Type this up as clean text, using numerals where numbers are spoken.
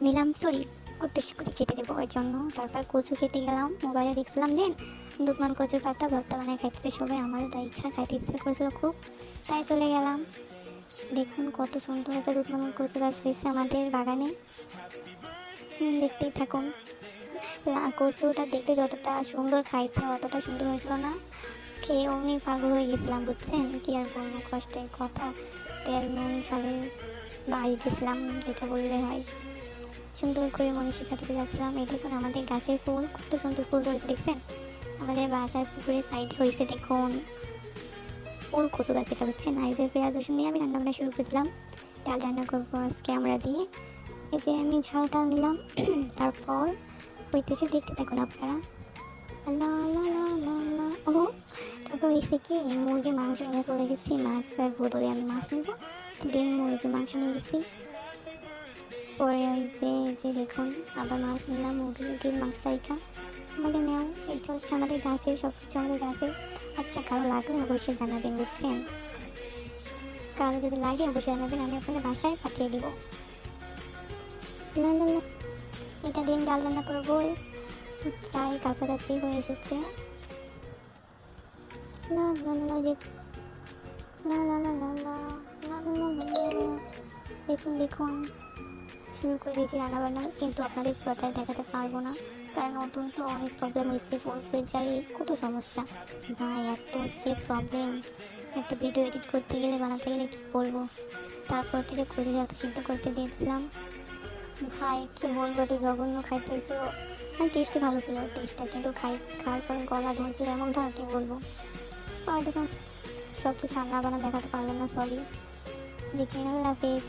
নিলাম সরি কুটুস করে কেটে দেবো ওই জন্য। তারপর কচু খেতে গেলাম, মোবাইলে দেখছিলাম যে দুধমান কচুর পাতা ভর্তা বানায় খাইতেছে সবাই, আমারও দেখা খাইতে ইচ্ছে করেছিল খুব, তাই চলে গেলাম। দেখুন কত সুন্দর একটা দুধমান কচু গাছ হয়েছে আমাদের বাগানে। দেখতেই থাকুন। কচুটা দেখতে যতটা সুন্দর, খাইতে অতটা সুন্দর হয়েছিল না। খেয়ে অমনি পাগল হয়ে গেছিলাম বুঝছেন, কি আর বলবো, কষ্টের কথা। তেল নুন ঝালের বাড়িতেছিলাম যেটা বললে হয়। সুন্দর করে মনে শিখাতে যাচ্ছিলাম। এই দেখুন আমাদের গাছের ফুল, কত সুন্দর ফুল ধরেছে দেখছেন। আমাদের বাসার পুকুরের সাইড হয়েছে দেখুন ফুল কচু গাছ, এটা হচ্ছে না। এই যে পেঁয়াজ রসুন নিয়ে আমি রান্নাবান্না শুরু করছিলাম। ডাল রান্না করবো আজকে আমরা দিয়ে। এই যে আমি ঝাল টাল দিলাম। তারপর হইতেছে, দেখতে থাকুন আপনারা। আল্লাহ আল্লাহ আল্লাহ আল্লাহ। ও তারপর হয়েছে কি, মুরগির মাংস নিয়ে চলে গেছি। মাছের বদলে আমি মাছ নেবো, দিন মুরগির মাংস নিয়ে গেছি। পরে হয়েছে যে দেখুন আবার মাছ নিলাম, মুরগির মাংস রাইখা আমাদের নেও। এইটা হচ্ছে আমাদের গাছের, সব কিছু আমাদের গাছের। আচ্ছা, কারো লাগলে অবশ্যই জানাবেন বুঝছেন, কারো যদি লাগে অবশ্যই জানাবেন, আমি আপনাদের বাসায় পাঠিয়ে দিব। না না না, এটা দিন ডাল রান্না করবো, প্রায় কাছাকাছি হয়ে এসেছে। না না না, যে না না না না না না না না না না। দেখুন দেখুন শুরু করে দিয়েছি রান্নাবান্না, কিন্তু আপনাদের পুরোটাই দেখাতে পারবো না, কারণ নতুন তো অনেক প্রবলেম হয়েছে, ফোন পেয়ে যাই কত সমস্যা ভাই, এত যে প্রবলেম। একটা ভিডিও এডিট করতে গেলে, বানাতে গেলে কী বলবো। তারপর থেকে খুঁজে এত সিদ্ধ করতে দিয়েছিলাম ভাই, কী বলবো, তো জঘন্য খাইতেছিল। মানে টেস্টই ভালো ছিল টেস্টটা, কিন্তু খাওয়ার পরে গলা ধরছিল এমন ধর, কী বলবো। আর দেখুন সব কিছু রান্না বান্না দেখাতে পারলাম না, সরি। দেখি আল্লাহ হাফেজ।